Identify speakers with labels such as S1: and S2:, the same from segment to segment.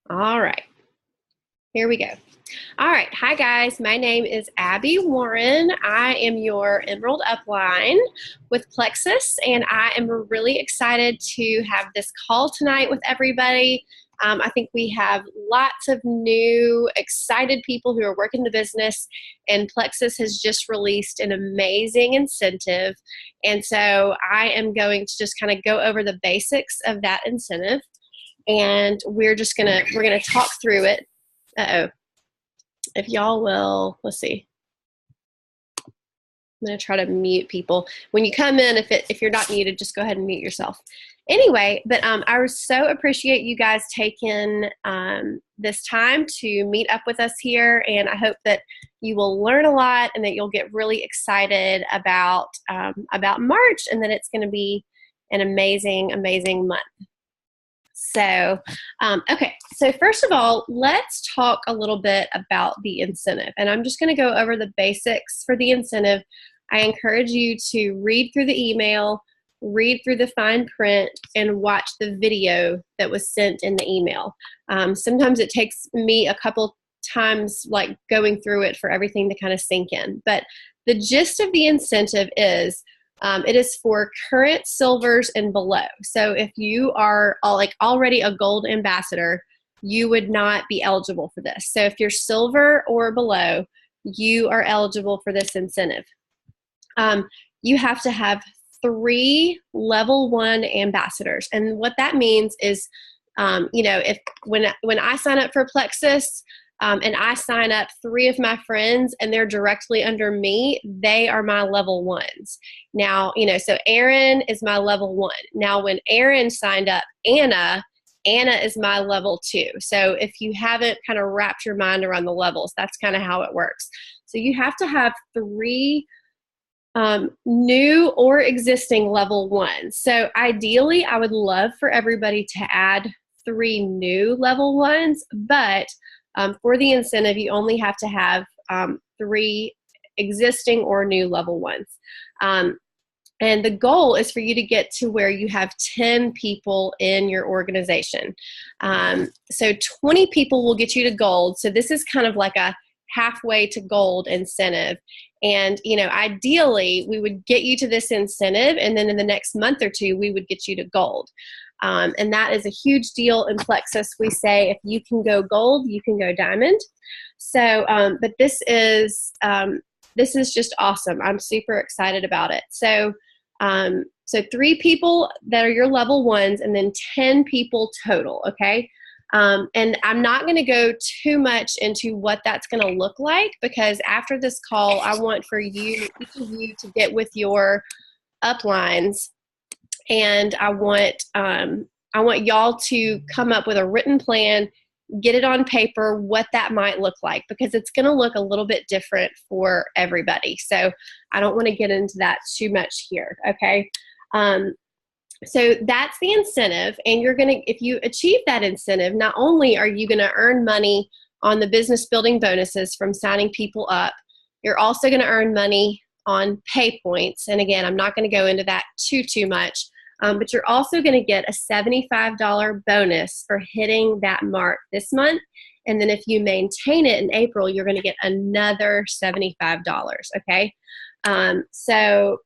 S1: All right, here we go. All right, hi guys. My name is Abby Warren. I am your Emerald Upline with Plexus, and I am really excited to have this call tonight with everybody. I think we have lots of new, excited people who are working the business, and Plexus has just released an amazing incentive. And so I am going to just kind of go over the basics of that incentive, and we're gonna talk through it. Uh-oh. If y'all will, let's see. I'm going to try to mute people. When you come in, if you're not muted, just go ahead and mute yourself. Anyway, but I so appreciate you guys taking this time to meet up with us here, and I hope that you will learn a lot and that you'll get really excited about March, and that it's going to be an amazing, amazing month. So, okay, so first of all, let's talk a little bit about the incentive. And I'm just going to go over the basics for the incentive. I encourage you to read through the email, read through the fine print, and watch the video that was sent in the email. Sometimes it takes me a couple times like going through it for everything to kind of sink in. But the gist of the incentive is it is for current silvers and below. So if you are already a gold ambassador, you would not be eligible for this. So if you're silver or below, you are eligible for this incentive. You have to have 3 level 1 ambassadors. And what that means is, if when I sign up for Plexus, and I sign up 3 of my friends and they're directly under me, they are my level 1s. Now, so Aaron is my level 1. Now, when Aaron signed up Anna is my level 2. So if you haven't kind of wrapped your mind around the levels, that's kind of how it works. So you have to have 3 new or existing level 1s. So ideally, I would love for everybody to add 3 new level 1s, but for the incentive, you only have to have 3 existing or new level 1s. And the goal is for you to get to where you have 10 people in your organization. So 20 people will get you to gold. So this is kind of like a halfway to gold incentive. And, ideally, we would get you to this incentive, and then in the next month or 2, we would get you to gold. And that is a huge deal in Plexus. We say if you can go gold, you can go diamond. So, but this is just awesome. I'm super excited about it. So, 3 people that are your level 1s, and then 10 people total. Okay. And I'm not going to go too much into what that's going to look like, because after this call, I want for each of you to get with your uplines, and I want y'all to come up with a written plan, get it on paper, what that might look like, because it's going to look a little bit different for everybody. So I don't want to get into that too much here. Okay. So that's the incentive, and if you achieve that incentive, not only are you going to earn money on the business building bonuses from signing people up, you're also going to earn money on pay points. And again, I'm not going to go into that too much, but you're also going to get a $75 bonus for hitting that mark this month. And then if you maintain it in April, you're going to get another $75. Okay. So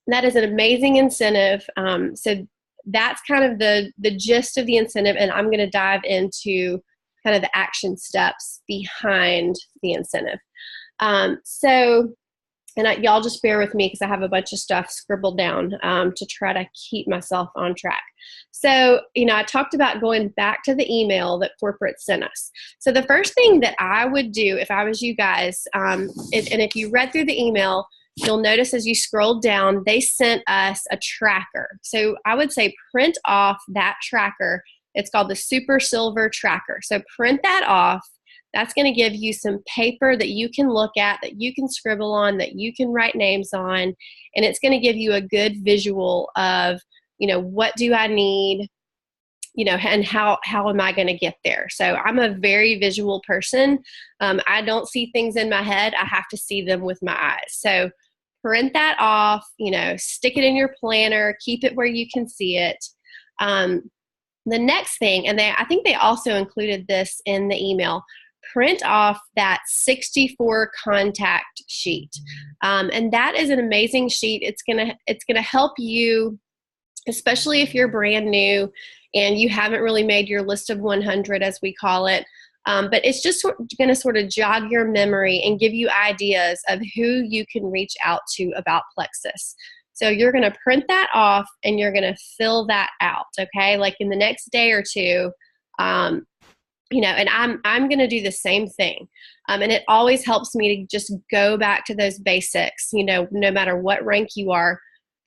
S1: that is an amazing incentive. So that's kind of the gist of the incentive, and I'm going to dive into kind of the action steps behind the incentive. Y'all just bear with me because I have a bunch of stuff scribbled down to try to keep myself on track. So, I talked about going back to the email that corporate sent us. So the first thing that I would do if I was you guys, and if you read through the email, you'll notice as you scroll down, they sent us a tracker. So I would say print off that tracker. It's called the Super Silver Tracker. So print that off. That's going to give you some paper that you can look at, that you can scribble on, that you can write names on, and it's going to give you a good visual of, what do I need, and how am I going to get there? So I'm a very visual person. I don't see things in my head. I have to see them with my eyes. So print that off, stick it in your planner, keep it where you can see it. The next thing, and I think they also included this in the email, print off that 64 contact sheet. And that is an amazing sheet. It's gonna help you, especially if you're brand new and you haven't really made your list of 100, as we call it. But it's just going to sort of jog your memory and give you ideas of who you can reach out to about Plexus. So you're going to print that off and you're going to fill that out, okay? Like in the next day or two, and I'm going to do the same thing. And it always helps me to just go back to those basics, no matter what rank you are.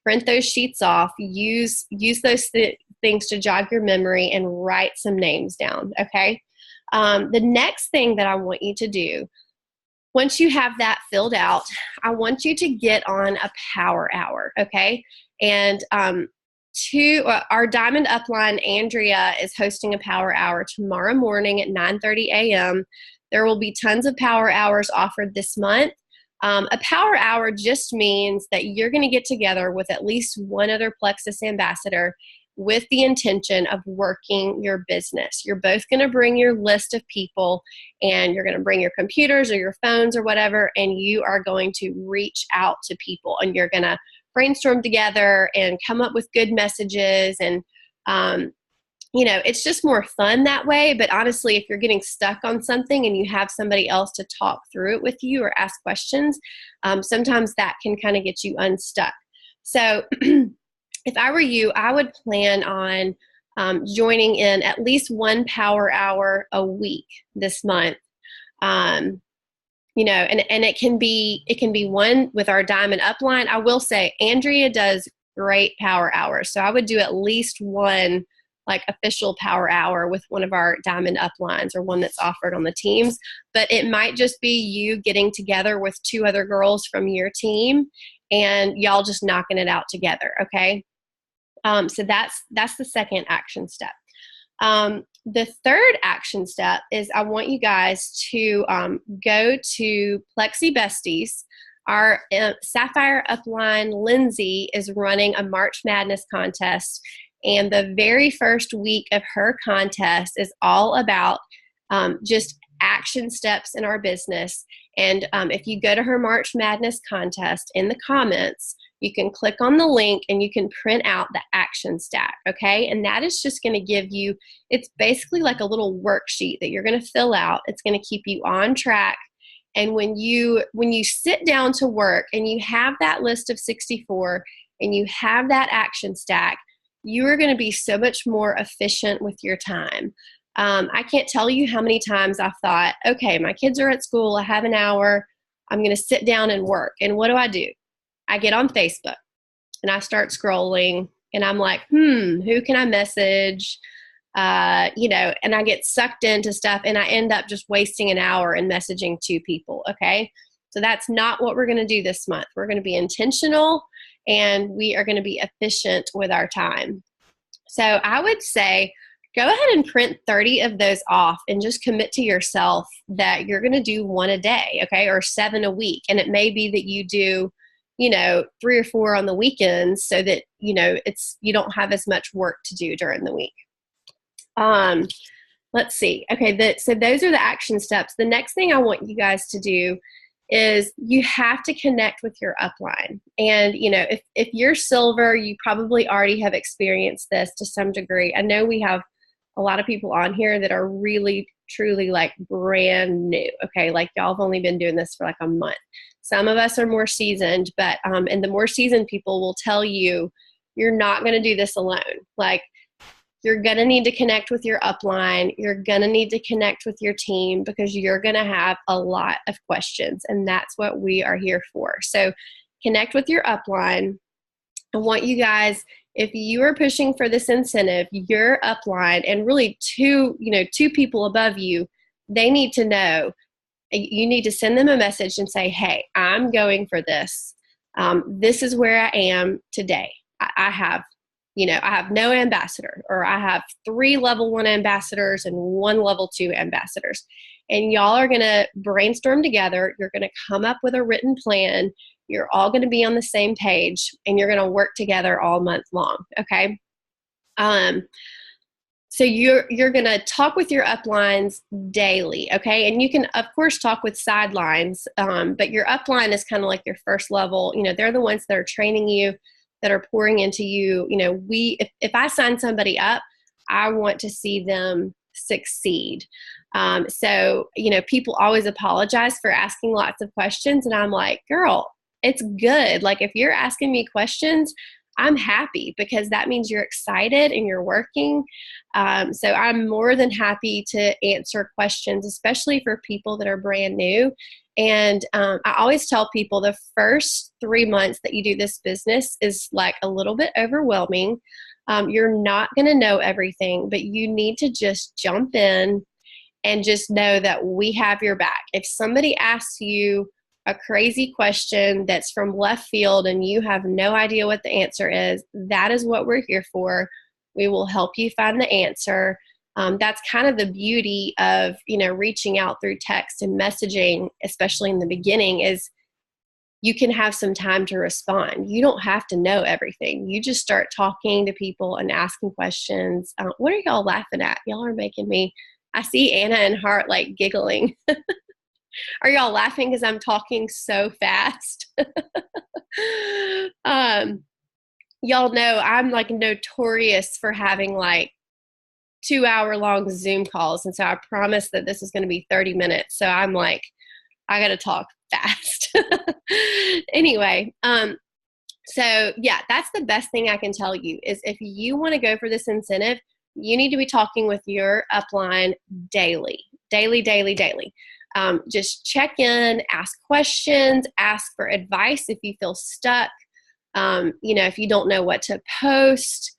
S1: Print those sheets off, use those things to jog your memory and write some names down, okay? The next thing that I want you to do, once you have that filled out, I want you to get on a power hour, okay? And our Diamond Upline, Andrea, is hosting a power hour tomorrow morning at 9:30 a.m. There will be tons of power hours offered this month. A power hour just means that you're going to get together with at least one other Plexus ambassador with the intention of working your business. You're both going to bring your list of people, and you're going to bring your computers or your phones or whatever, and you are going to reach out to people, and you're going to brainstorm together and come up with good messages. And it's just more fun that way. But honestly, if you're getting stuck on something and you have somebody else to talk through it with you or ask questions, sometimes that can kind of get you unstuck. So if I were you, I would plan on joining in at least one power hour a week this month. And it can be one with our Diamond Upline. I will say Andrea does great power hours. So I would do at least one like official power hour with one of our Diamond Uplines, or one that's offered on the teams. But it might just be you getting together with two other girls from your team and y'all just knocking it out together, okay? So that's the second action step. The third action step is I want you guys to go to Plexi Besties. Our Sapphire Upline, Lindsay, is running a March Madness contest. And the very first week of her contest is all about just action steps in our business. And if you go to her March Madness contest, in the comments, you can click on the link and you can print out the action stack, okay? And that is just going to give you, it's basically like a little worksheet that you're going to fill out. It's going to keep you on track. And when you sit down to work and you have that list of 64 and you have that action stack, you are going to be so much more efficient with your time. I can't tell you how many times I've thought, okay, my kids are at school, I have an hour, I'm going to sit down and work. And what do? I get on Facebook and I start scrolling and I'm like, who can I message? And I get sucked into stuff and I end up just wasting an hour in messaging two people, okay? So that's not what we're going to do this month. We're going to be intentional and we are going to be efficient with our time. So I would say go ahead and print 30 of those off and just commit to yourself that you're going to do one a day, okay, or 7 a week. And it may be that you do 3 or 4 on the weekends so that, you don't have as much work to do during the week. Let's see. Okay, so those are the action steps. The next thing I want you guys to do is you have to connect with your upline. And, if you're silver, you probably already have experienced this to some degree. I know we have a lot of people on here that are really, truly like brand new. Okay, like y'all have only been doing this for like a month. Some of us are more seasoned, but and the more seasoned people will tell you you're not going to do this alone. Like, you're going to need to connect with your upline. You're going to need to connect with your team because you're going to have a lot of questions, and that's what we are here for. So connect with your upline. I want you guys, if you are pushing for this incentive, your upline and really two people above you, they need to know. You need to send them a message and say, hey, I'm going for this. This is where I am today. I have no ambassador, or I have 3 level 1 ambassadors and 1 level 2 ambassadors. And y'all are going to brainstorm together. You're going to come up with a written plan. You're all going to be on the same page and you're going to work together all month long. Okay. So you're going to talk with your uplines daily, okay? And you can, of course, talk with sidelines, but your upline is kind of like your first level. They're the ones that are training you, that are pouring into you. If I sign somebody up, I want to see them succeed. So people always apologize for asking lots of questions, and I'm like, girl, it's good. Like, if you're asking me questions, I'm happy, because that means you're excited and you're working. So I'm more than happy to answer questions, especially for people that are brand new. And I always tell people the first 3 months that you do this business is like a little bit overwhelming. You're not going to know everything, but you need to just jump in and just know that we have your back. If somebody asks you a crazy question that's from left field and you have no idea what the answer is, that is what we're here for. We will help you find the answer. That's kind of the beauty of, reaching out through text and messaging, especially in the beginning, is you can have some time to respond. You don't have to know everything. You just start talking to people and asking questions. What are y'all laughing at? Y'all are making me, I see Anna and Hart like giggling. Are y'all laughing because I'm talking so fast? Y'all know I'm like notorious for having like 2-hour-long Zoom calls. And so I promised that this is going to be 30 minutes. So I'm like, I got to talk fast. Anyway, so yeah, that's the best thing I can tell you is if you want to go for this incentive, you need to be talking with your upline daily. Just check in, ask questions, ask for advice if you feel stuck. If you don't know what to post,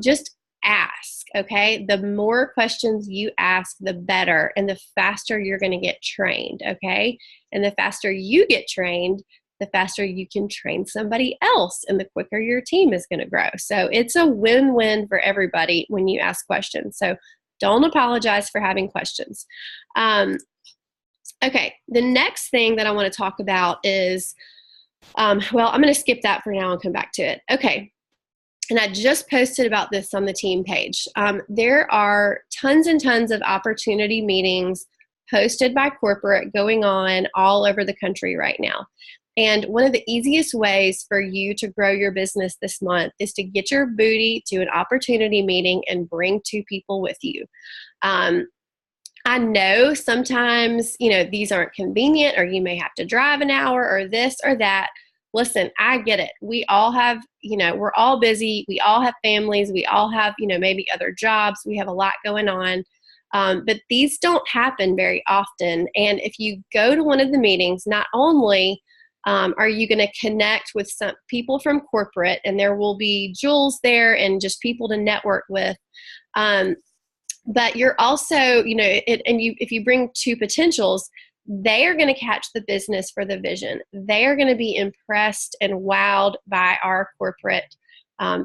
S1: just ask, okay? The more questions you ask, the better, and the faster you're going to get trained, okay? And the faster you get trained, the faster you can train somebody else, and the quicker your team is going to grow. So it's a win-win for everybody when you ask questions. So don't apologize for having questions. Okay, the next thing that I want to talk about is, I'm going to skip that for now and come back to it. Okay, and I just posted about this on the team page. There are tons and tons of opportunity meetings hosted by corporate going on all over the country right now. And one of the easiest ways for you to grow your business this month is to get your booty to an opportunity meeting and bring 2 people with you. I know sometimes, these aren't convenient, or you may have to drive an hour or this or that. Listen, I get it. We all have, we're all busy. We all have families. We all have, maybe other jobs. We have a lot going on. But these don't happen very often. And if you go to one of the meetings, not only are you going to connect with some people from corporate, and there will be jewels there and just people to network with, but you're also, if you bring 2 potentials, they are going to catch the business for the vision. They are going to be impressed and wowed by our corporate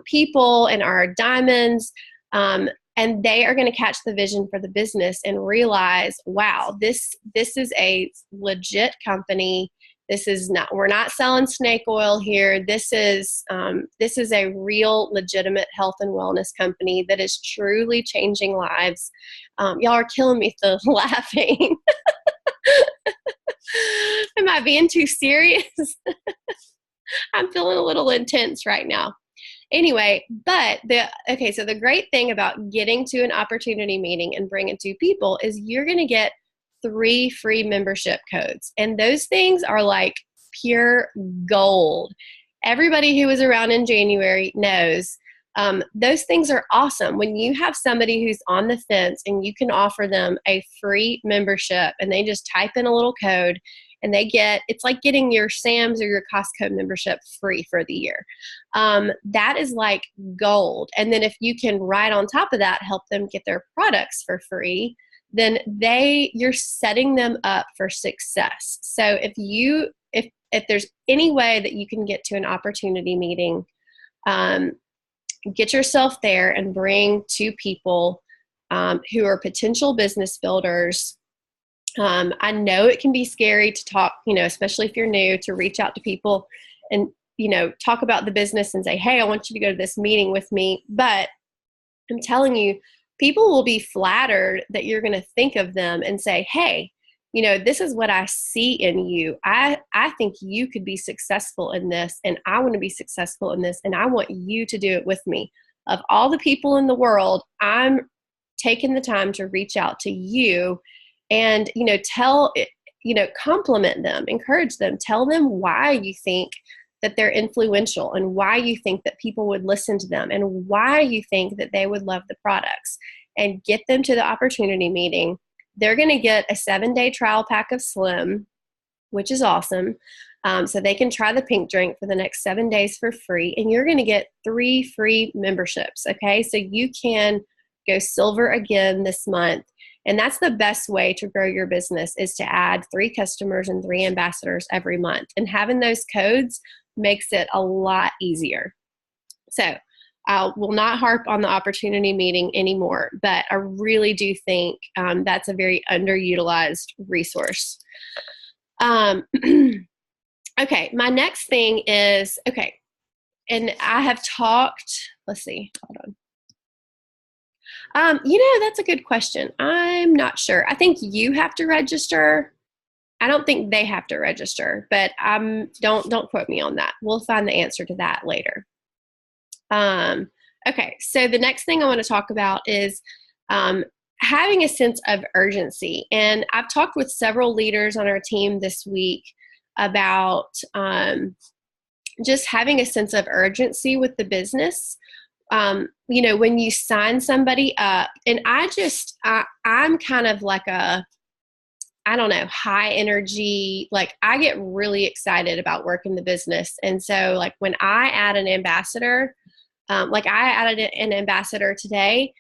S1: people and our diamonds. And they are going to catch the vision for the business and realize, wow, this is a legit company. We're not selling snake oil here. This is a real legitimate health and wellness company that is truly changing lives. Y'all are killing me with the laughing. Am I being too serious? I'm feeling a little intense right now. Anyway, so the great thing about getting to an opportunity meeting and bringing 2 people is you're going to get 3 free membership codes. And those things are like pure gold. Everybody who was around in January knows those things are awesome. When you have somebody who's on the fence and you can offer them a free membership and they just type in a little code and it's like getting your Sam's or your Costco membership free for the year. That is like gold. And then if you can, right on top of that, help them get their products for free, then you're setting them up for success. So if there's any way that you can get to an opportunity meeting, get yourself there and bring 2 people who are potential business builders. I know it can be scary to talk, especially if you're new, to reach out to people and, talk about the business and say, hey, I want you to go to this meeting with me. But I'm telling you, people will be flattered that you're going to think of them and say, hey, this is what I see in you. I think you could be successful in this, and I want to be successful in this, and I want you to do it with me. Of all the people in the world, I'm taking the time to reach out to you and, compliment them, encourage them, tell them why you think that they're influential and why you think that people would listen to them and why you think that they would love the products, and get them to the opportunity meeting. They're going to get a 7-day trial pack of Slim, which is awesome. So they can try the pink drink for the next 7 days for free, and you're going to get 3 free memberships. Okay. So you can go silver again this month. And that's the best way to grow your business, is to add 3 customers and 3 ambassadors every month. And having those codes makes it a lot easier. So I will not harp on the opportunity meeting anymore, but I really do think that's a very underutilized resource. Okay, my next thing is, and I have talked, let's see, hold on. That's a good question. I'm not sure. I think you have to register. I don't think they have to register, but don't quote me on that. We'll find the answer to that later. Okay, so the next thing I want to talk about is having a sense of urgency. And I've talked with several leaders on our team this week about just having a sense of urgency with the business. When you sign somebody up, and I'm kind of like high energy, like I get really excited about working the business. And so like when I add an ambassador, like I added an ambassador today,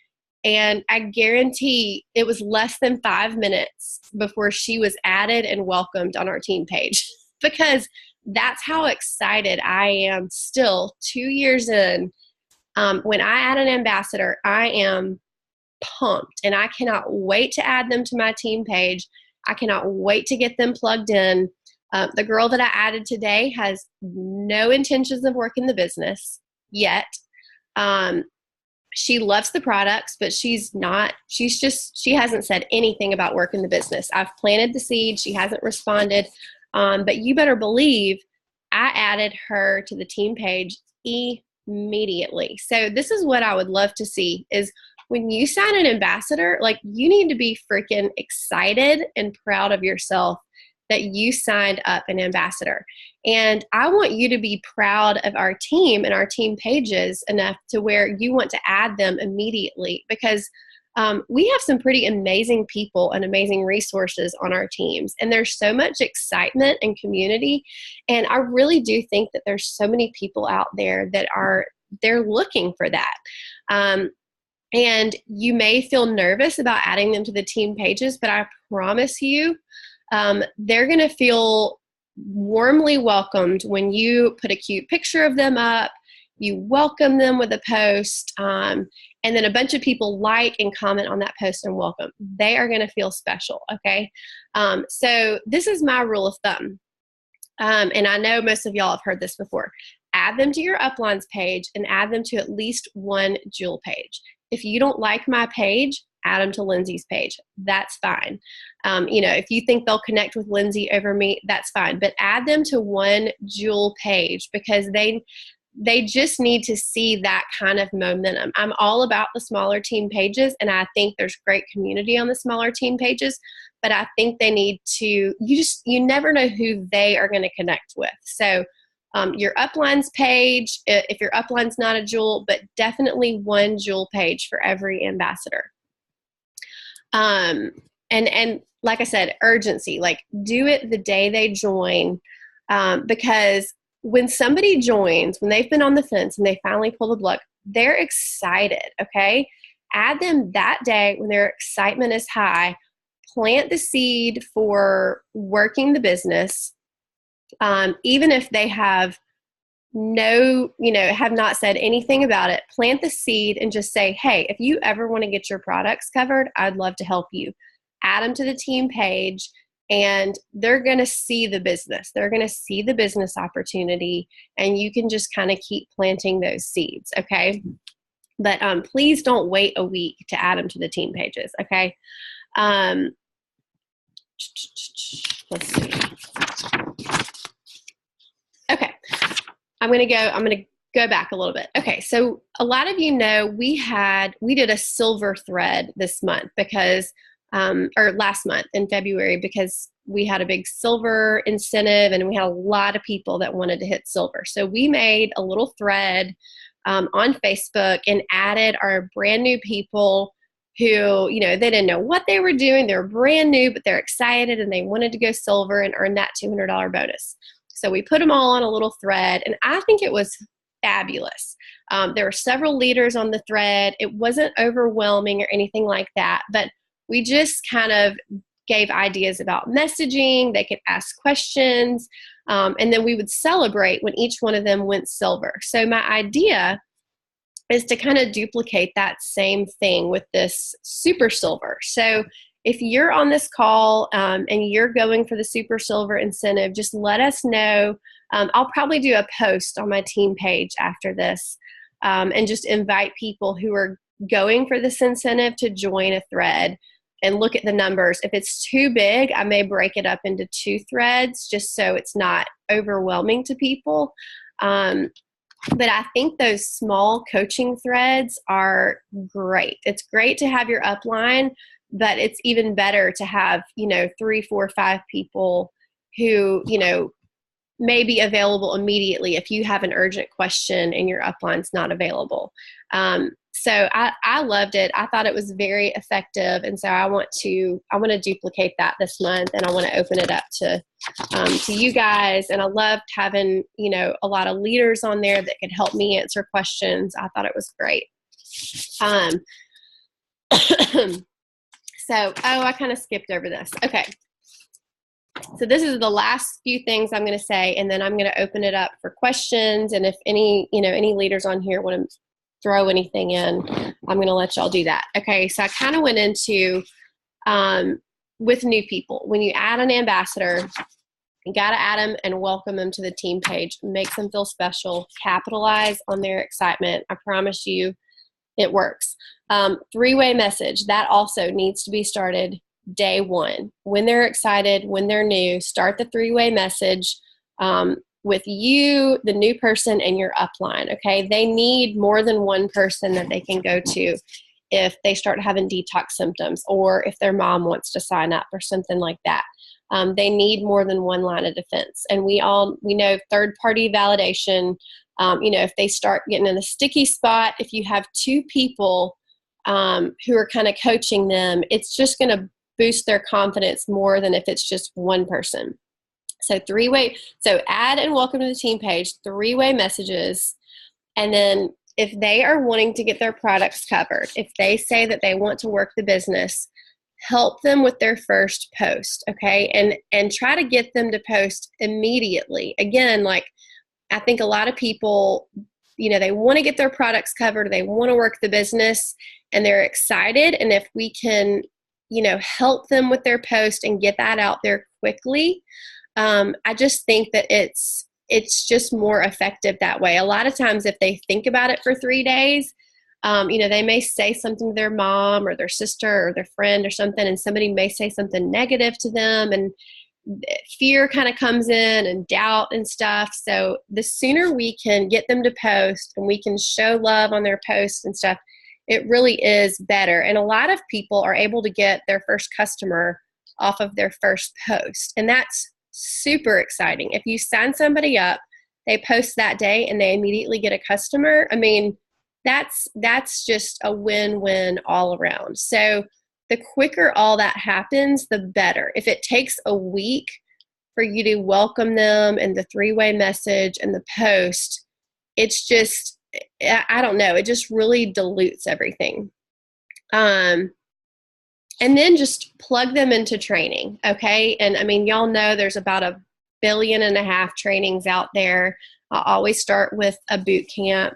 S1: and I guarantee it was less than 5 minutes before she was added and welcomed on our team page, because that's how excited I am still 2 years in. When I add an ambassador, I am pumped, and I cannot wait to add them to my team page. I cannot wait to get them plugged in. The girl that I added today has no intentions of working the business yet. She loves the products, but she hasn't said anything about working the business. I've planted the seed. She hasn't responded. But you better believe I added her to the team page immediately. So this is what I would love to see, is when you sign an ambassador, like you need to be freaking excited and proud of yourself that you signed up an ambassador. And I want you to be proud of our team and our team pages enough to where you want to add them immediately, because we have some pretty amazing people and amazing resources on our teams, and there's so much excitement and community. And I really do think that there's so many people out there that they're looking for that. And you may feel nervous about adding them to the team pages, but I promise you, they're going to feel warmly welcomed when you put a cute picture of them up, you welcome them with a post, and then a bunch of people like and comment on that post and welcome. They are going to feel special, okay? So this is my rule of thumb. And I know most of y'all have heard this before. Add them to your uplines page and add them to at least one Jewel page. If you don't like my page, add them to Lindsay's page. That's fine. If you think they'll connect with Lindsay over me, that's fine. But add them to one Jewel page, because they just need to see that kind of momentum. I'm all about the smaller team pages, and I think there's great community on the smaller team pages, but I think they need to, you never know who they are going to connect with. So your uplines page, if your upline's not a Jewel, but definitely one Jewel page for every ambassador. And like I said, urgency, like do it the day they join, because when somebody joins, when they've been on the fence and they finally pull the plug, they're excited, okay? Add them that day when their excitement is high. Plant the seed for working the business, even if they have have not said anything about it. Plant the seed and just say, hey, if you ever want to get your products covered, I'd love to help you. Add them to the team page, and they're going to see the business. They're going to see the business opportunity, and you can just kind of keep planting those seeds, okay? But please don't wait a week to add them to the team pages, okay? Let's see. Okay, I'm gonna go back a little bit. Okay, so a lot of you know we did a silver thread this month because, or last month in February, because we had a big silver incentive and we had a lot of people that wanted to hit silver. So we made a little thread on Facebook and added our brand new people who, you know, they didn't know what they were doing. They were brand new, but they're excited and they wanted to go silver and earn that $200 bonus. So we put them all on a little thread, and I think it was fabulous. There were several leaders on the thread. It wasn't overwhelming or anything like that, but we just kind of gave ideas about messaging. They could ask questions, and then we would celebrate when each one of them went silver. So my idea is to kind of duplicate that same thing with this super silver. So if you're on this call and you're going for the super silver incentive, just let us know. I'll probably do a post on my team page after this and just invite people who are going for this incentive to join a thread and look at the numbers. If it's too big, I may break it up into 2 threads just so it's not overwhelming to people. But I think those small coaching threads are great. It's great to have your upline, but it's even better to have, 3, 4, 5 people who, may be available immediately if you have an urgent question and your upline's not available. So I loved it. I thought it was very effective. And so I want to duplicate that this month, and I want to open it up to you guys. And I loved having, a lot of leaders on there that could help me answer questions. I thought it was great. So, I kind of skipped over this. Okay. So this is the last few things I'm going to say, and then I'm going to open it up for questions. And if any leaders on here want to throw anything in, I'm going to let y'all do that. Okay. So I kind of went into, with new people, when you add an ambassador, you got to add them and welcome them to the team page, makes them feel special, capitalize on their excitement. I promise you it works. 3-way message, that also needs to be started day 1. When they're excited, when they're new, start the 3-way message with you, the new person, and your upline, okay? They need more than one person that they can go to if they start having detox symptoms, or if their mom wants to sign up or something like that. They need more than one line of defense. And we know third-party validation, if they start getting in a sticky spot, if you have 2 people who are kind of coaching them, it's just going to boost their confidence more than if it's just one person. So add and welcome to the team page, 3-way messages. And then if they are wanting to get their products covered, if they say that they want to work the business, help them with their first post, okay? And try to get them to post immediately. Again, like, I think a lot of people, they want to get their products covered, they want to work the business, and they're excited. And if we can, help them with their post and get that out there quickly, I just think that it's just more effective that way. A lot of times if they think about it for 3 days, they may say something to their mom or their sister or their friend or something, and somebody may say something negative to them, and fear kind of comes in and doubt and stuff. So the sooner we can get them to post and we can show love on their posts and stuff, it really is better. And a lot of people are able to get their first customer off of their first post. And that's super exciting. If you sign somebody up, they post that day and they immediately get a customer, I mean, that's just a win-win all around. So the quicker all that happens, the better. If it takes a week for you to welcome them and the 3-way message and the post, it's just, I don't know, it just really dilutes everything. And then just plug them into training, okay? And I mean, y'all know there's about 1.5 billion trainings out there. I always start with a boot camp.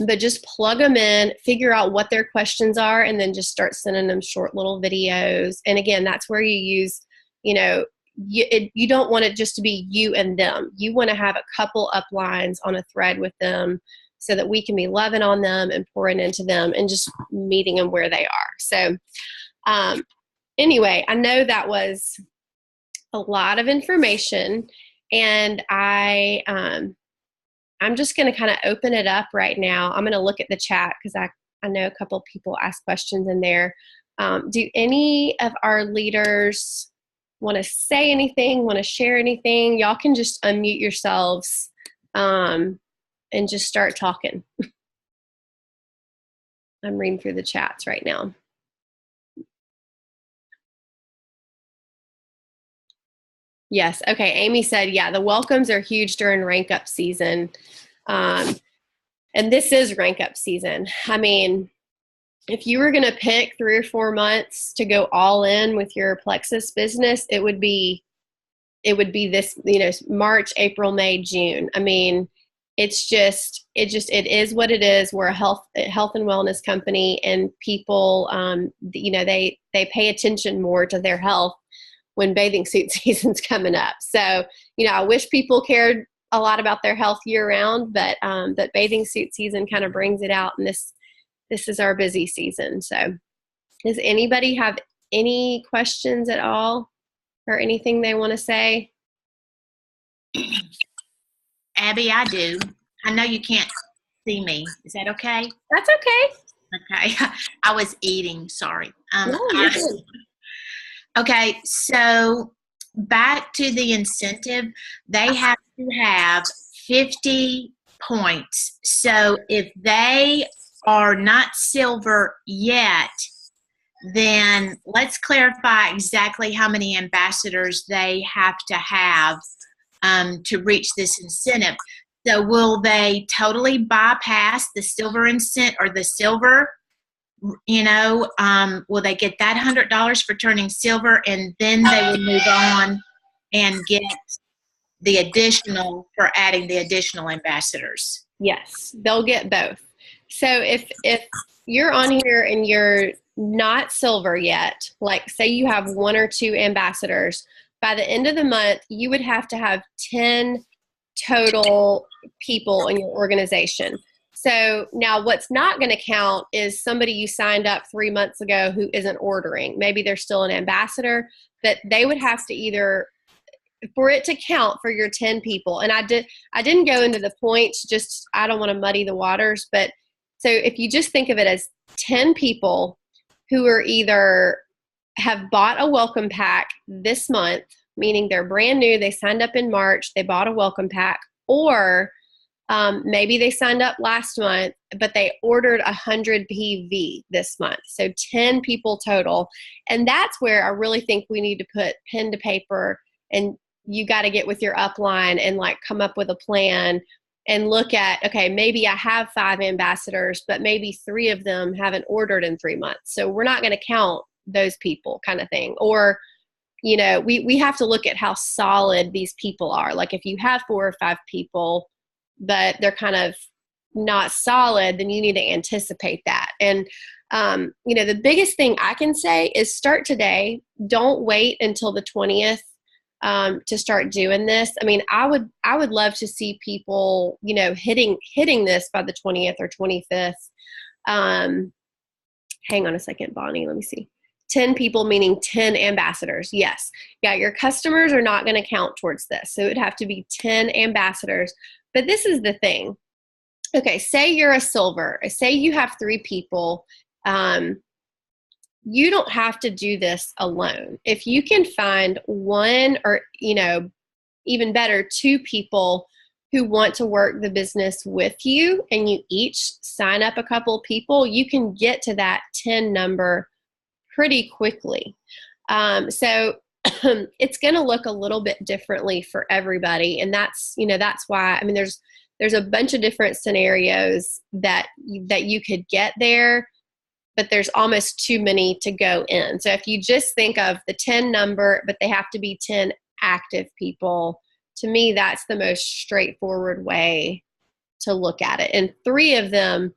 S1: But just plug them in, figure out what their questions are, and then just start sending them short little videos. And again, that's where you use, you don't want it just to be you and them. You want to have a couple uplines on a thread with them so that we can be loving on them and pouring into them and just meeting them where they are. So anyway, I know that was a lot of information, and I'm just going to kind of open it up right now. I'm going to look at the chat because I know a couple of people asked questions in there. Do any of our leaders want to say anything, want to share anything? Y'all can just unmute yourselves and just start talking. I'm reading through the chats right now. Yes. Okay. Amy said, yeah, the welcomes are huge during rank up season. And this is rank up season. I mean, if you were going to pick 3 or 4 months to go all in with your Plexus business, it would be this, March, April, May, June. I mean, it is what it is. We're a health and wellness company, and people, they pay attention more to their health when bathing suit season's coming up. So, I wish people cared a lot about their health year round, but bathing suit season kind of brings it out, and this is our busy season. So, does anybody have any questions at all or anything they want to say?
S2: Abby, I do. I know you can't see me. Is that okay?
S1: That's okay.
S2: Okay. I was eating. Sorry.
S1: No, you're good.
S2: Okay. So back to the incentive, they have to have 50 points. So if they are not silver yet, then let's clarify exactly how many ambassadors they have to reach this incentive. So will they totally bypass the silver incentive or the silver? Will they get that $100 for turning silver, and then they will move on and get the additional for adding the additional ambassadors?
S1: Yes, they'll get both. So if you're on here and you're not silver yet, like say you have 1 or 2 ambassadors, by the end of the month, you would have to have 10 total people in your organization. So now what's not going to count is somebody you signed up 3 months ago who isn't ordering. Maybe they're still an ambassador, but they would have to either, for it to count for your 10 people. And I didn't go into the points, just I don't want to muddy the waters, but so if you just think of it as 10 people who are either have bought a welcome pack this month, meaning they're brand new, they signed up in March, they bought a welcome pack, or maybe they signed up last month, but they ordered 100 PV this month. So 10 people total. And that's where I really think we need to put pen to paper, and you got to get with your upline and like come up with a plan and look at, okay, maybe I have 5 ambassadors, but maybe 3 of them haven't ordered in 3 months. So we're not going to count those people, kind of thing. Or, we have to look at how solid these people are. Like if you have 4 or 5 people, but they're kind of not solid, then you need to anticipate that. And, the biggest thing I can say is start today. Don't wait until the 20th to start doing this. I mean, I would love to see people, hitting this by the 20th or 25th. Hang on a second, Bonnie. Let me see. 10 people, meaning 10 ambassadors. Yes. Yeah, your customers are not going to count towards this. So it would have to be 10 ambassadors. But this is the thing. Okay, say you're a silver. Say you have 3 people. You don't have to do this alone. If you can find 1 or, even better, 2 people who want to work the business with you, and you each sign up a couple people, you can get to that 10 number pretty quickly. So it's going to look a little bit differently for everybody. And that's why, I mean, there's a bunch of different scenarios that you could get there, but there's almost too many to go in. So if you just think of the 10 number, but they have to be 10 active people, to me, that's the most straightforward way to look at it. And 3 of them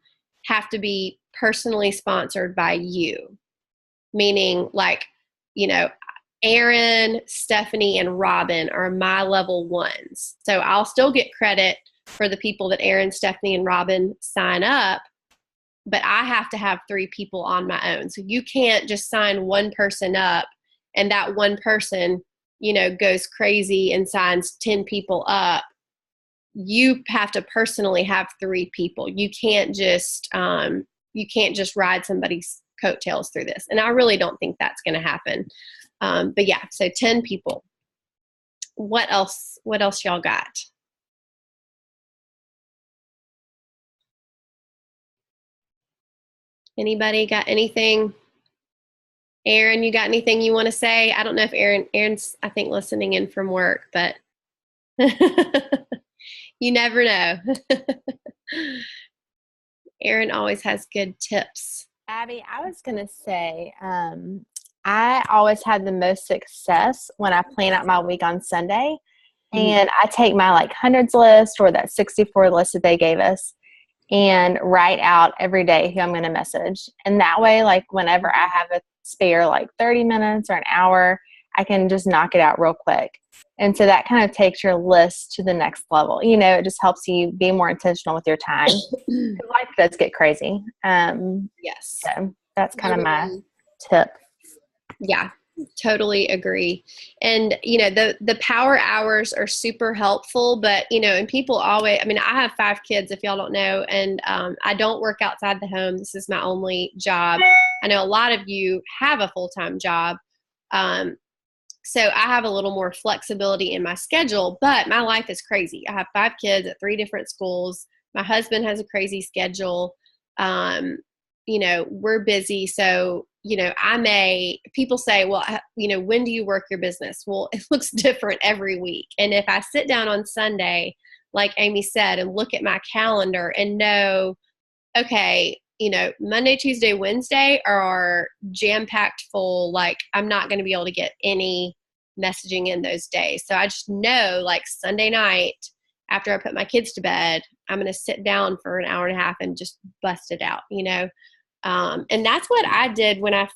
S1: have to be personally sponsored by you, meaning like, Aaron, Stephanie, and Robin are my level 1s. So I'll still get credit for the people that Erin, Stephanie, and Robin sign up, but I have to have 3 people on my own. So you can't just sign one person up and that one person, goes crazy and signs 10 people up. You have to personally have 3 people. You can't just ride somebody's coattails through this. And I really don't think that's going to happen. But yeah, so 10 people. What else y'all got? Anybody got anything? Erin, you got anything you want to say? I don't know if Erin's, I think, listening in from work, but you never know. Erin always has good tips.
S3: Abby, I was going to say, I always had the most success when I plan out my week on Sunday. And I take my hundreds list or that 64 list that they gave us and write out every day who I'm going to message. And that way, whenever I have a spare 30 minutes or an hour, I can just knock it out real quick. And so that kind of takes your list to the next level. It just helps you be more intentional with your time. Life does get crazy.
S1: Yes.
S3: So that's kind of my tip.
S1: Yeah, totally agree. And, the power hours are super helpful, but, and people always, I have 5 kids, if y'all don't know, and I don't work outside the home. This is my only job. I know a lot of you have a full-time job. So I have a little more flexibility in my schedule, but my life is crazy. I have 5 kids at 3 different schools. My husband has a crazy schedule. We're busy. So, people say, well, when do you work your business? Well, it looks different every week. And if I sit down on Sunday, like Amy said, and look at my calendar and know, okay, Monday, Tuesday, Wednesday are jam-packed full. I'm not going to be able to get any messaging in those days. So I just know Sunday night after I put my kids to bed, I'm going to sit down for an hour and a half and just bust it out, and that's what I did when I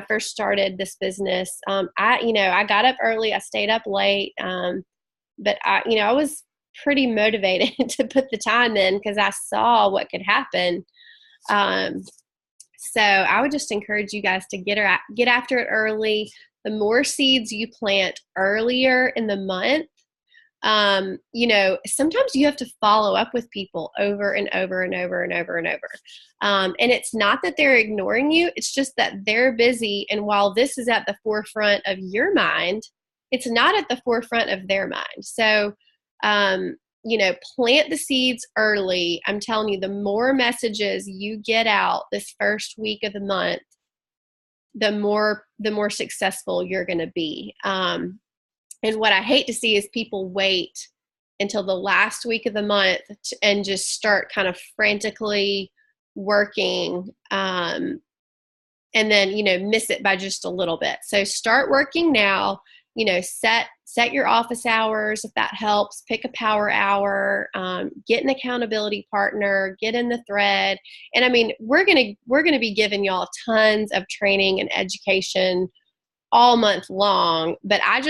S1: first started this business. I got up early, I stayed up late. But I was pretty motivated to put the time in because I saw what could happen. So I would just encourage you guys to get after it early. The more seeds you plant earlier in the month, sometimes you have to follow up with people over and over and over and over and over. And it's not that they're ignoring you. It's just that they're busy. And while this is at the forefront of your mind, it's not at the forefront of their mind. So, plant the seeds early. I'm telling you, the more messages you get out this first week of the month, the more successful you're going to be. And what I hate to see is people wait until the last week of the month and just start kind of frantically working, and then, miss it by just a little bit. So start working now, set your office hours if that helps. Pick a power hour, get an accountability partner, get in the thread. And we're gonna be giving y'all tons of training and education all month long, but I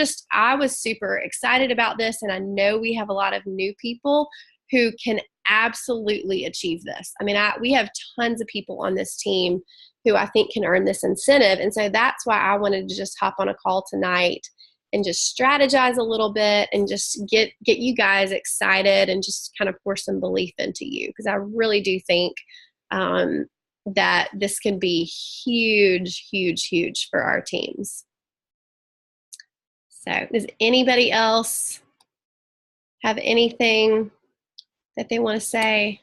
S1: was super excited about this, and I know we have a lot of new people who can absolutely achieve this. We have tons of people on this team who I think can earn this incentive, and so that's why I wanted to just hop on a call tonight and just strategize a little bit and just get you guys excited and just kind of pour some belief into you, because I really do think that this can be huge, huge, huge for our teams. So does anybody else have anything that they want to say?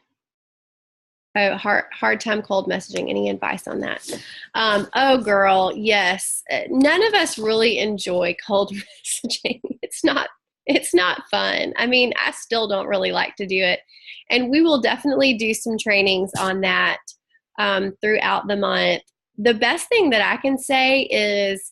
S1: Oh, hard time cold messaging. Any advice on that? Oh, girl, yes. None of us really enjoy cold messaging. It's not fun. I still don't really like to do it. And we will definitely do some trainings on that throughout the month. The best thing that I can say is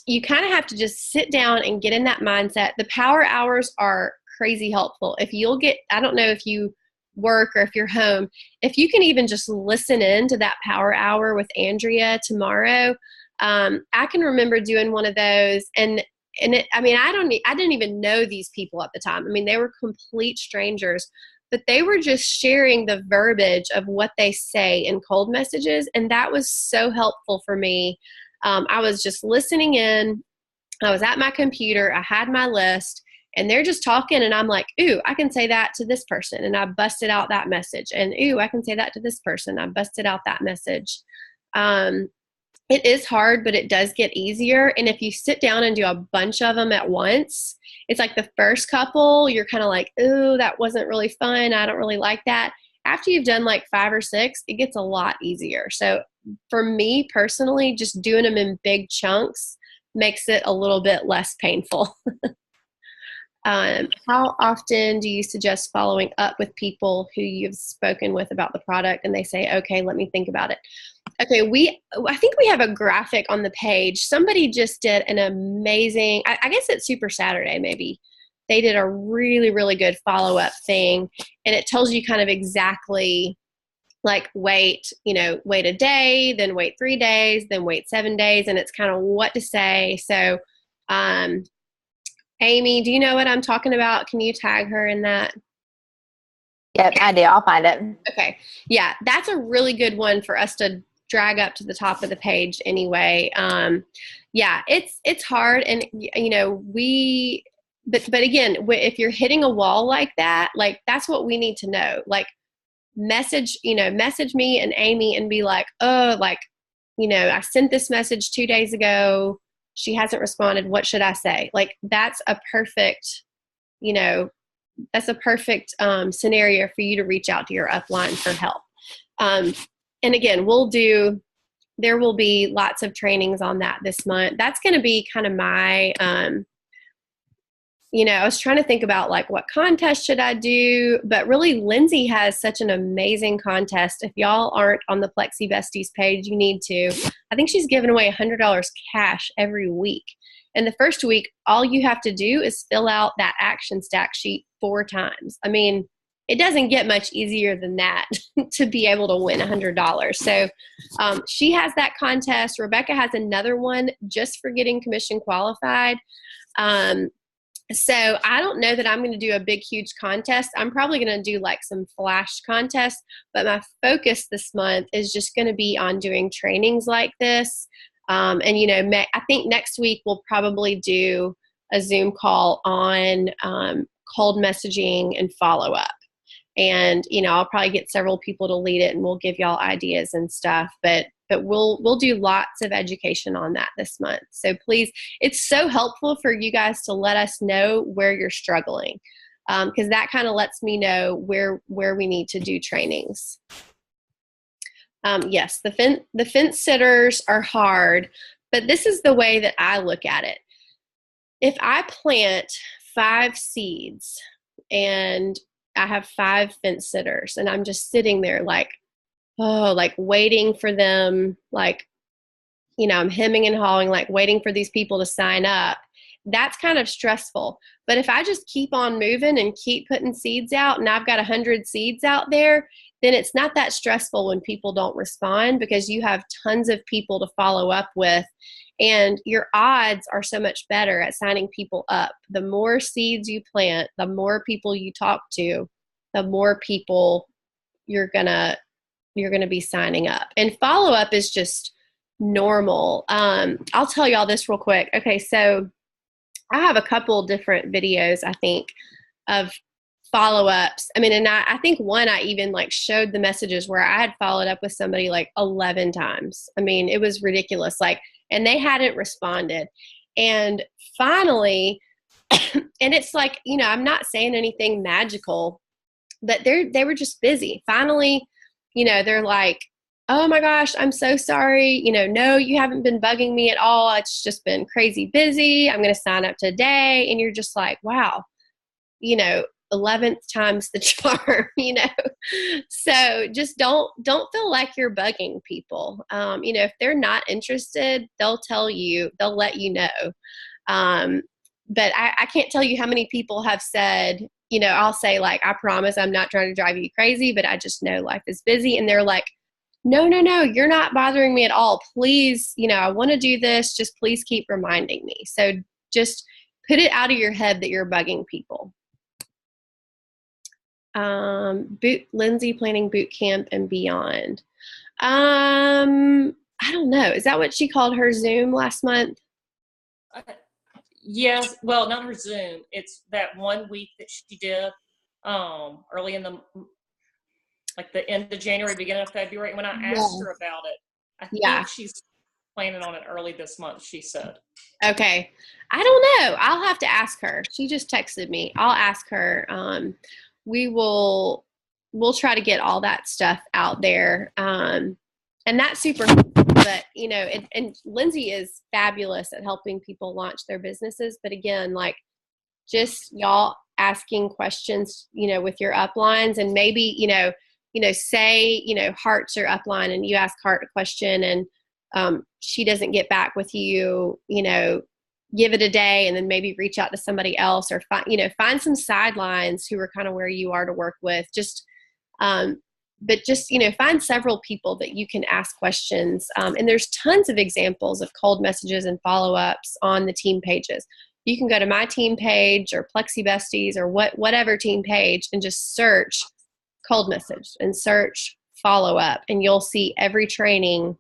S1: you kind of have to just sit down and get in that mindset. The power hours are crazy helpful. I don't know if you work or if you're home, if you can even just listen in to that power hour with Andrea tomorrow. I can remember doing one of those, and and I didn't even know these people at the time. I mean, they were complete strangers, but they were just sharing the verbiage of what they say in cold messages. And that was so helpful for me. I was just listening in. I was at my computer. I had my list and they're just talking. And I'm like, ooh, I can say that to this person. And I busted out that message. And ooh, I can say that to this person. I busted out that message. It is hard, but it does get easier. And if you sit down and do a bunch of them at once, it's like the first couple, you're kind of like, ooh, that wasn't really fun. I don't really like that. After you've done like 5 or 6, it gets a lot easier. So for me personally, just doing them in big chunks makes it a little bit less painful. How often do you suggest following up with people who you've spoken with about the product and they say, okay, let me think about it? Okay, I think we have a graphic on the page. Somebody just did an amazing, I guess it's Super Saturday maybe. They did a really, really good follow-up thing, and it tells you kind of exactly like wait a day, then wait 3 days, then wait 7 days, and it's kind of what to say. So, Amy, do you know what I'm talking about? Can you tag her in that?
S3: Yep, I do. I'll find it.
S1: Okay. Yeah, that's a really good one for us to drag up to the top of the page anyway. Yeah, it's hard. And, but again, if you're hitting a wall like that, like that's what we need to know. Like message me and Amy and be like, oh, like, I sent this message 2 days ago. She hasn't responded. What should I say? Like that's a perfect, scenario for you to reach out to your upline for help. And again, there will be lots of trainings on that this month. That's going to be kind of my, I was trying to think about like what contest should I do, but really Lindsay has such an amazing contest. If y'all aren't on the Plexi Besties page, you need to. I think she's giving away $100 cash every week. And the first week, all you have to do is fill out that action stack sheet 4 times. I mean, it doesn't get much easier than that to be able to win $100. So she has that contest. Rebecca has another one just for getting commission qualified. So I don't know that I'm going to do a big, huge contest. I'm probably going to do like some flash contests, but my focus this month is just going to be on doing trainings like this. And, I think next week we'll probably do a Zoom call on cold messaging and follow up. And, I'll probably get several people to lead it and we'll give y'all ideas and stuff, but we'll do lots of education on that this month. So please, it's so helpful for you guys to let us know where you're struggling. Because that kind of lets me know where we need to do trainings. Yes, the fence sitters are hard, but this is the way that I look at it. If I plant 5 seeds and I have 5 fence sitters and I'm just sitting there like waiting for them, like, I'm hemming and hawing, like waiting for these people to sign up. That's kind of stressful. But if I just keep on moving and keep putting seeds out and I've got 100 seeds out there, then it's not that stressful when people don't respond because you have tons of people to follow up with. And your odds are so much better at signing people up. The more seeds you plant, the more people you talk to, the more people you're gonna be signing up. And follow up is just normal. I'll tell y'all this real quick. Okay, so I have a couple different videos, I think, of follow-ups. I mean, and I think one I even like showed the messages where I had followed up with somebody like 11 times. I mean, it was ridiculous. Like, and they hadn't responded. And finally, and it's like, I'm not saying anything magical, but they were just busy. Finally, they're like, oh my gosh, I'm so sorry. No, you haven't been bugging me at all. It's just been crazy busy. I'm going to sign up today. And you're just like, wow, 11th time's the charm, So just don't feel like you're bugging people. If they're not interested, they'll tell you, they'll let you know. But I can't tell you how many people have said, I'll say like, I promise I'm not trying to drive you crazy, but I just know life is busy. And they're like, no, you're not bothering me at all. Please, I want to do this. Just please keep reminding me. So just put it out of your head that you're bugging people. Lindsay planning boot camp and beyond. I don't know. Is that what she called her Zoom last month?
S4: Yes. Well, not her Zoom. It's that 1 week that she did early in the end of January, beginning of February. When I asked her about it, I think she's planning on it early this month, she said.
S1: Okay. I don't know. I'll have to ask her. She just texted me. I'll ask her. We'll try to get all that stuff out there. And that's super, but and Lindsay is fabulous at helping people launch their businesses. But again, like just y'all asking questions, with your uplines, and maybe, say, Heart's your upline and you ask Heart a question and she doesn't get back with you, give it a day and then maybe reach out to somebody else, or find some sidelines who are kind of where you are to work with. But just, find several people that you can ask questions. And there's tons of examples of cold messages and follow-ups on the team pages. You can go to my team page or Plexi Besties or whatever team page and just search cold message and search follow-up, and you'll see every training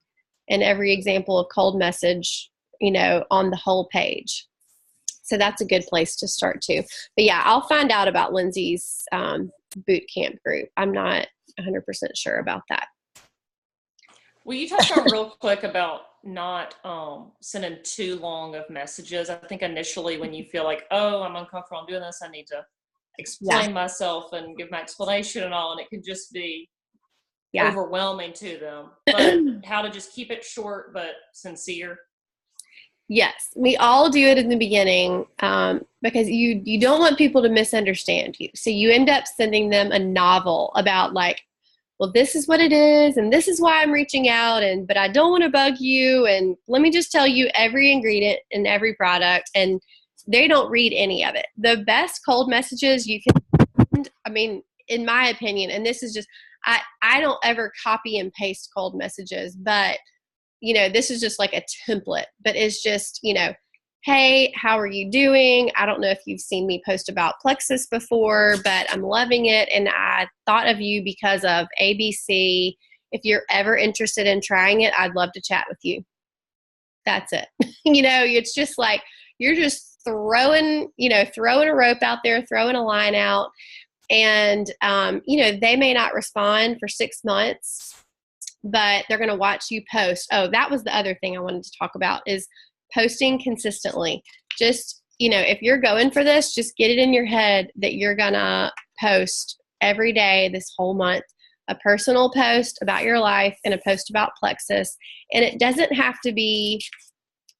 S1: and every example of cold message, on the whole page. So that's a good place to start too. But yeah, I'll find out about Lindsay's boot camp group. I'm not 100% sure about that.
S4: Will you touch on real quick about not sending too long of messages? I think initially when you feel like, oh, I'm uncomfortable, I'm doing this, I need to explain myself and give my explanation and all, and it can just be overwhelming to them. But how to just keep it short but sincere.
S1: Yes, we all do it in the beginning because you don't want people to misunderstand you. So you end up sending them a novel about like, well, this is what it is, and this is why I'm reaching out, but I don't want to bug you, and let me just tell you every ingredient in every product, and they don't read any of it. The best cold messages you can, in my opinion, and this is just, I don't ever copy and paste cold messages, but this is just like a template, but it's just, hey, how are you doing? I don't know if you've seen me post about Plexus before, but I'm loving it. And I thought of you because of ABC. If you're ever interested in trying it, I'd love to chat with you. That's it. It's just like, you're just throwing a rope out there, throwing a line out. And, they may not respond for 6 months, but they're going to watch you post. Oh, that was the other thing I wanted to talk about is posting consistently. Just, if you're going for this, just get it in your head that you're going to post every day this whole month, a personal post about your life and a post about Plexus. And it doesn't have to be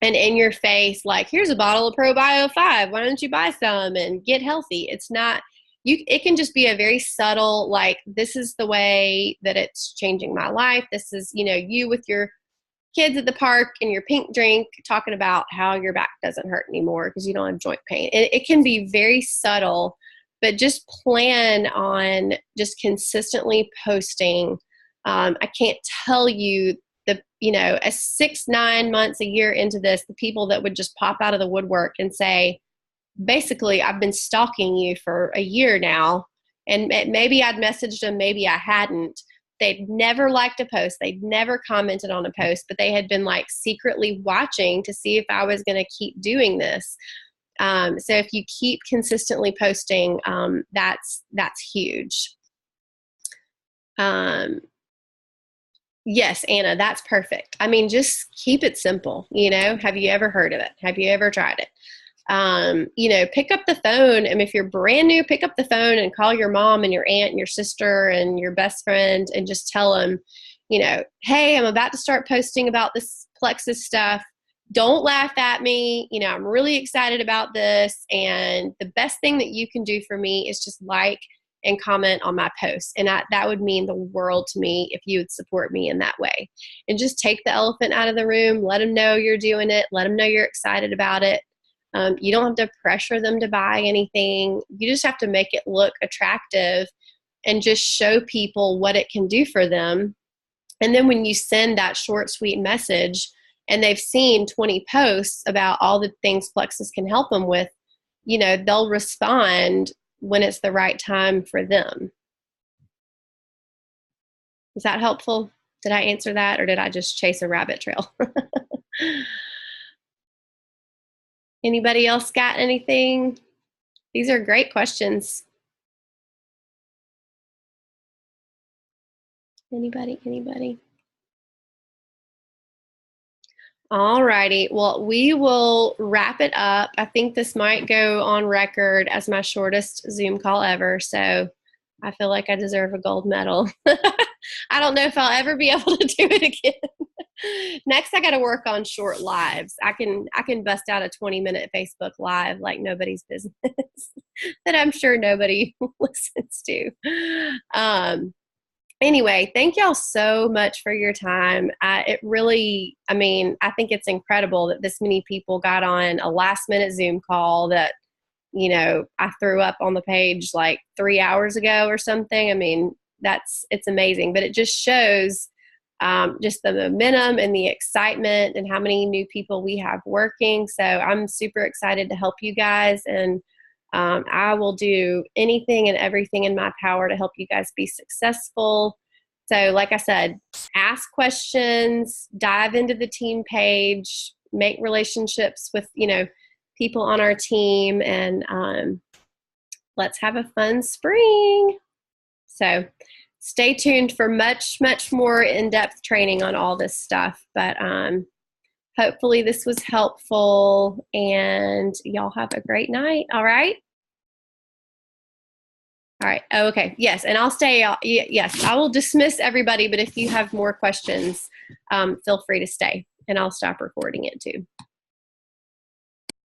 S1: an in your face, like, here's a bottle of ProBio 5. Why don't you buy some and get healthy? It's not. It can just be a very subtle, like, this is the way that it's changing my life. This is, you with your kids at the park and your pink drink talking about how your back doesn't hurt anymore because you don't have joint pain. It can be very subtle, but just plan on just consistently posting. I can't tell you a 6-9 months, a year into this, the people that would just pop out of the woodwork and say, basically, I've been stalking you for a year now, and maybe I'd messaged them, maybe I hadn't. They'd never liked a post. They'd never commented on a post, but they had been like secretly watching to see if I was going to keep doing this. So if you keep consistently posting, that's huge. Yes, Anna, that's perfect. Just keep it simple. Have you ever heard of it? Have you ever tried it? Pick up the phone. And if you're brand new, pick up the phone and call your mom and your aunt and your sister and your best friend and just tell them, hey, I'm about to start posting about this Plexus stuff. Don't laugh at me. I'm really excited about this. And the best thing that you can do for me is just like and comment on my posts. And that would mean the world to me if you would support me in that way. And just take the elephant out of the room. Let them know you're doing it. Let them know you're excited about it. You don't have to pressure them to buy anything. You just have to make it look attractive and just show people what it can do for them. And then when you send that short, sweet message and they've seen 20 posts about all the things Plexus can help them with, they'll respond when it's the right time for them. Is that helpful? Did I answer that, or did I just chase a rabbit trail? Anybody else got anything? These are great questions. Anybody? All righty. Well, we will wrap it up. I think this might go on record as my shortest Zoom call ever, so I feel like I deserve a gold medal. I don't know if I'll ever be able to do it again. Next, I got to work on short lives. I can bust out a 20-minute Facebook Live like nobody's business that I'm sure nobody listens to. Anyway, thank y'all so much for your time. I think it's incredible that this many people got on a last-minute Zoom call that, I threw up on the page like 3 hours ago or something. I mean, it's amazing. But it just shows just the momentum and the excitement and how many new people we have working. So I'm super excited to help you guys, and I will do anything and everything in my power to help you guys be successful. So like I said, ask questions, dive into the team page, make relationships with, people on our team, and let's have a fun spring. So stay tuned for much, much more in-depth training on all this stuff. But hopefully this was helpful, and y'all have a great night. All right? All right. Oh, okay. Yes. And I'll stay. Yes, I will dismiss everybody. But if you have more questions, feel free to stay, and I'll stop recording it too.